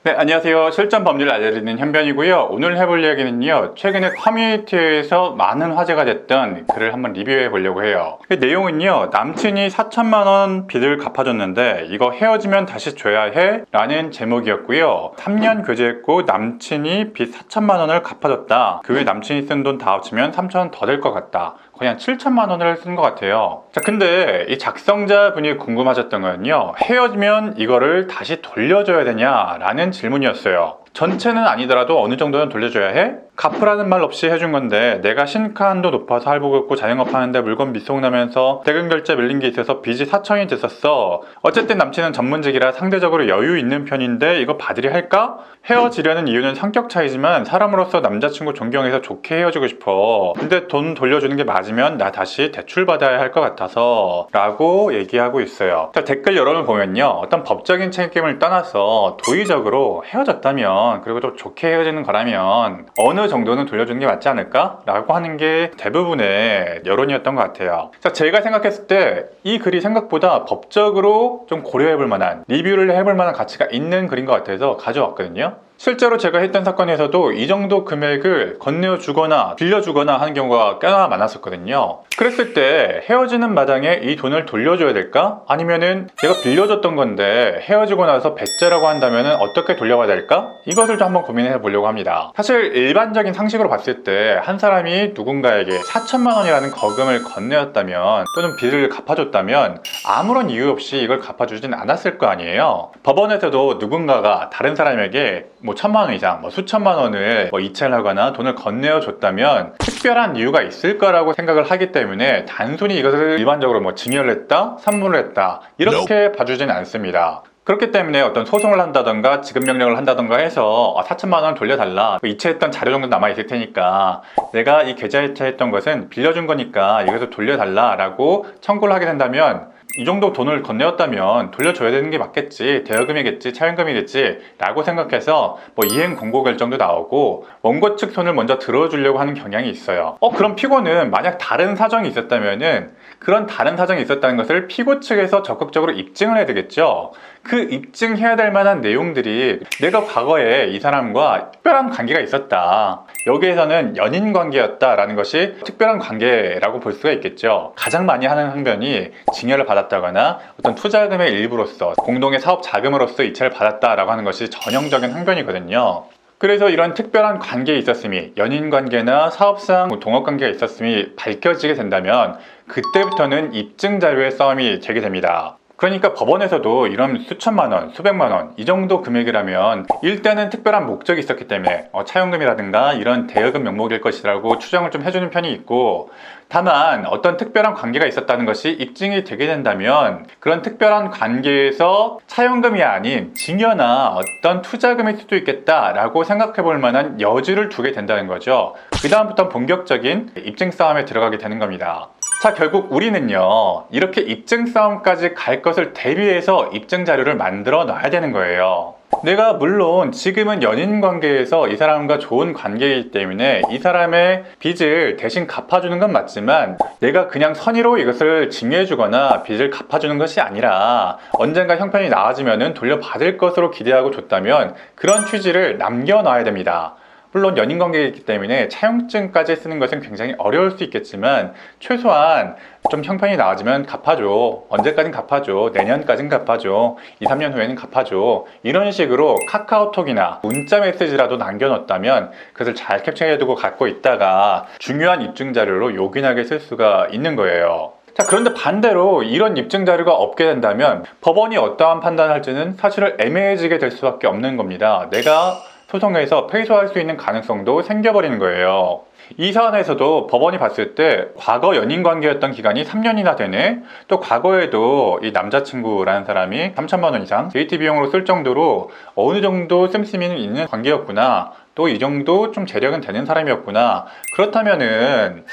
네, 안녕하세요. 실전 법률을 알려드리는 현변이고요. 오늘 해볼 이야기는요, 최근에 커뮤니티에서 많은 화제가 됐던 글을 한번 리뷰해 보려고 해요. 그 내용은요, 남친이 4천만 원 빚을 갚아줬는데 이거 헤어지면 다시 줘야 해? 라는 제목이었고요. 3년 교제했고 남친이 빚 4천만 원을 갚아줬다. 그 외 남친이 쓴 돈 다 합치면 3천 원 더 될 것 같다. 거의 한 7천만 원을 쓴 것 같아요. 자, 근데 이 작성자분이 궁금하셨던 건요, 헤어지면 이거를 다시 돌려줘야 되냐라는 질문이었어요. 전체는 아니더라도 어느 정도는 돌려줘야 해? 갚으라는 말 없이 해준 건데 내가 신칸도 높아서 할부 긋고 자영업 하는데 물건 미송 나면서 대금 결제 밀린 게 있어서 빚이 4천이 됐었어. 어쨌든 남친은 전문직이라 상대적으로 여유 있는 편인데 이거 받으리 할까? 헤어지려는 이유는 성격 차이지만 사람으로서 남자친구 존경해서 좋게 헤어지고 싶어. 근데 돈 돌려주는 게 맞으면 나 다시 대출 받아야 할 것 같아서 라고 얘기하고 있어요. 자, 댓글 여론을 보면요, 어떤 법적인 책임을 떠나서 도의적으로 헤어졌다면, 그리고 좀 좋게 헤어지는 거라면 어느 정도는 돌려주는 게 맞지 않을까? 라고 하는 게 대부분의 여론이었던 것 같아요. 자, 제가 생각했을 때 이 글이 생각보다 법적으로 좀 고려해 볼 만한, 리뷰를 해볼 만한 가치가 있는 글인 것 같아서 가져왔거든요. 실제로 제가 했던 사건에서도 이 정도 금액을 건네어 주거나 빌려주거나 하는 경우가 꽤나 많았었거든요. 그랬을 때 헤어지는 마당에 이 돈을 돌려줘야 될까? 아니면은 내가 빌려줬던 건데 헤어지고 나서 배째라고 한다면은 어떻게 돌려봐야 될까? 이것을 좀 한번 고민해 보려고 합니다. 사실 일반적인 상식으로 봤을 때 한 사람이 누군가에게 4천만 원이라는 거금을 건네었다면, 또는 빚을 갚아줬다면 아무런 이유 없이 이걸 갚아주진 않았을 거 아니에요. 법원에서도 누군가가 다른 사람에게 뭐 1,000만 원 이상, 수천만 원을 이체를 하거나 돈을 건네어 줬다면 특별한 이유가 있을 거라고 생각을 하기 때문에 단순히 이것을 일반적으로 증여를 했다, 선물을 했다 이렇게 봐주지는 않습니다. 그렇기 때문에 어떤 소송을 한다던가 지급명령을 한다던가 해서 4천만 원 돌려달라, 이체했던 자료 정도 남아있을 테니까 내가 이 계좌 이체했던 것은 빌려준 거니까 이것을 돌려달라 라고 청구를 하게 된다면, 이 정도 돈을 건네었다면 돌려줘야 되는 게 맞겠지, 대여금이겠지, 차용금이겠지 라고 생각해서 이행 공고 결정도 나오고 원고 측 손을 먼저 들어주려고 하는 경향이 있어요. 그럼 피고는 만약 다른 사정이 있었다면은 그런 다른 사정이 있었다는 것을 피고 측에서 적극적으로 입증을 해야 되겠죠. 그 입증해야 될 만한 내용들이, 내가 과거에 이 사람과 특별한 관계가 있었다, 여기에서는 연인 관계였다라는 것이 특별한 관계라고 볼 수가 있겠죠. 가장 많이 하는 항변이 징여를 받았다거나 어떤 투자금의 일부로서, 공동의 사업 자금으로서 이체를 받았다라고 하는 것이 전형적인 항변이거든요. 그래서 이런 특별한 관계에 있었음이, 연인 관계나 사업상 동업 관계가 있었음이 밝혀지게 된다면 그때부터는 입증 자료의 싸움이 제기됩니다. 그러니까 법원에서도 이런 수천만 원, 수백만 원 이 정도 금액이라면 일단은 특별한 목적이 있었기 때문에 차용금이라든가 이런 대여금 명목일 것이라고 추정을 좀 해주는 편이 있고, 다만 어떤 특별한 관계가 있었다는 것이 입증이 되게 된다면 그런 특별한 관계에서 차용금이 아닌 징여나 어떤 투자금일 수도 있겠다라고 생각해 볼 만한 여지를 두게 된다는 거죠. 그 다음부터 본격적인 입증 싸움에 들어가게 되는 겁니다. 자, 결국 우리는요, 이렇게 입증 싸움까지 갈 것을 대비해서 입증 자료를 만들어 놔야 되는 거예요. 내가 물론 지금은 연인 관계에서 이 사람과 좋은 관계이기 때문에 이 사람의 빚을 대신 갚아주는 건 맞지만, 내가 그냥 선의로 이것을 징여해주거나 빚을 갚아주는 것이 아니라 언젠가 형편이 나아지면 돌려받을 것으로 기대하고 줬다면 그런 취지를 남겨놔야 됩니다. 물론 연인관계이기 때문에 차용증까지 쓰는 것은 굉장히 어려울 수 있겠지만 최소한 좀 형편이 나아지면 갚아줘, 언제까진 갚아줘, 내년까진 갚아줘, 2, 3년 후에는 갚아줘, 이런 식으로 카카오톡이나 문자 메시지라도 남겨놓았다면 그것을 잘 캡처해두고 갖고 있다가 중요한 입증 자료로 요긴하게 쓸 수가 있는 거예요. 자, 그런데 반대로 이런 입증 자료가 없게 된다면 법원이 어떠한 판단을 할지는 사실은 애매해지게 될 수밖에 없는 겁니다. 내가 소송에서 패소할 수 있는 가능성도 생겨버리는 거예요. 이 사안에서도 법원이 봤을 때 과거 연인 관계였던 기간이 3년이나 되네, 또 과거에도 이 남자친구라는 사람이 3천만 원 이상 데이트 비용으로 쓸 정도로 어느 정도 씀씀이는 있는 관계였구나, 또 이 정도 좀 재력은 되는 사람이었구나, 그렇다면은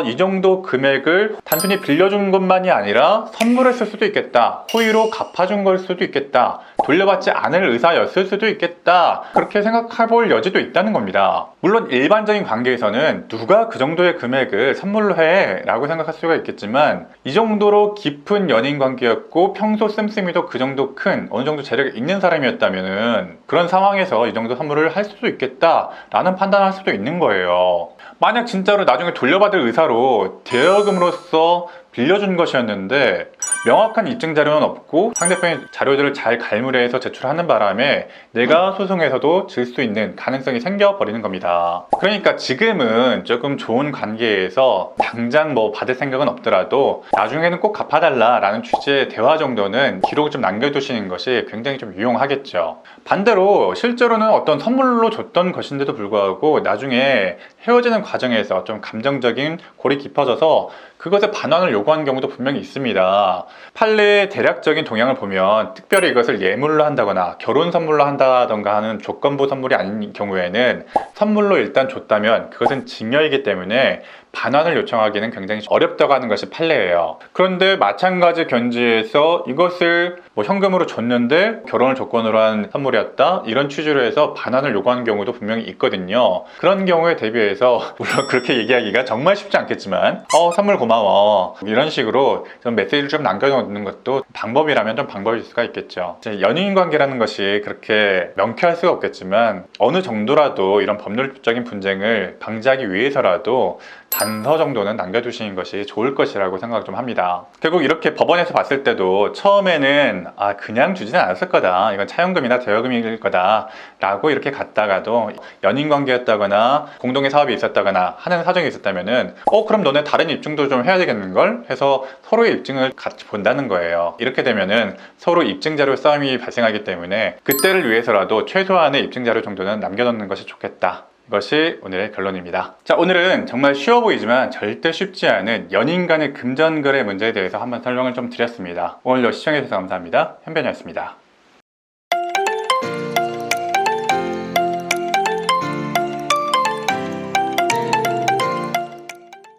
이 정도 금액을 단순히 빌려준 것만이 아니라 선물했을 수도 있겠다, 호의로 갚아준 걸 수도 있겠다, 돌려받지 않을 의사였을 수도 있겠다, 그렇게 생각해 볼 여지도 있다는 겁니다. 물론 일반적인 관계에서는 누가 그 정도의 금액을 선물로 해? 라고 생각할 수가 있겠지만, 이 정도로 깊은 연인 관계였고 평소 씀씀이도 그 정도 큰 어느 정도 재력이 있는 사람이었다면은 그런 상황에서 이 정도 선물을 할 수도 있겠다 라는 판단을 할 수도 있는 거예요. 만약 진짜로 나중에 돌려받을 의사로 대여금으로서 빌려준 것이었는데 명확한 입증 자료는 없고 상대편이 자료들을 잘 갈무리해서 제출하는 바람에 내가 소송에서도 질 수 있는 가능성이 생겨버리는 겁니다. 그러니까 지금은 조금 좋은 관계에서 당장 뭐 받을 생각은 없더라도 나중에는 꼭 갚아달라 라는 취지의 대화 정도는 기록을 좀 남겨두시는 것이 굉장히 좀 유용하겠죠. 반대로 실제로는 어떤 선물로 줬던 것인데도 불구하고 나중에 헤어지는 과정에서 좀 감정적인 골이 깊어져서 그것에 반환을 요구하는 경우도 분명히 있습니다. 판례의 대략적인 동향을 보면 특별히 이것을 예물로 한다거나 결혼 선물로 한다던가 하는 조건부 선물이 아닌 경우에는 선물로 일단 줬다면 그것은 증여이기 때문에 반환을 요청하기는 굉장히 어렵다고 하는 것이 판례예요. 그런데 마찬가지 견지에서 이것을 뭐 현금으로 줬는데 결혼을 조건으로 한 선물이었다 이런 취지로 해서 반환을 요구하는 경우도 분명히 있거든요. 그런 경우에 대비해서 물론 그렇게 얘기하기가 정말 쉽지 않겠지만 선물 고마워 이런 식으로 좀 메시지를 좀 남겨놓는 것도 방법이라면 좀 방법일 수가 있겠죠. 연인 관계라는 것이 그렇게 명쾌할 수가 없겠지만 어느 정도라도 이런 법률적인 분쟁을 방지하기 위해서라도 단서 정도는 남겨두시는 것이 좋을 것이라고 생각 좀 합니다. 결국 이렇게 법원에서 봤을 때도 처음에는 그냥 주지는 않았을 거다, 이건 차용금이나 대여금일 거다 라고 이렇게 갔다가도 연인 관계였다거나 공동의 사업이 있었다거나 하는 사정이 있었다면은 그럼 너네 다른 입증도 좀 해야 되겠는걸 해서 서로의 입증을 같이 본다는 거예요. 이렇게 되면은 서로 입증 자료 싸움이 발생하기 때문에 그때를 위해서라도 최소한의 입증 자료 정도는 남겨놓는 것이 좋겠다. 이것이 오늘의 결론입니다. 자, 오늘은 정말 쉬워 보이지만 절대 쉽지 않은 연인 간의 금전거래 문제에 대해서 한번 설명을 좀 드렸습니다. 오늘도 시청해주셔서 감사합니다. 현변이었습니다.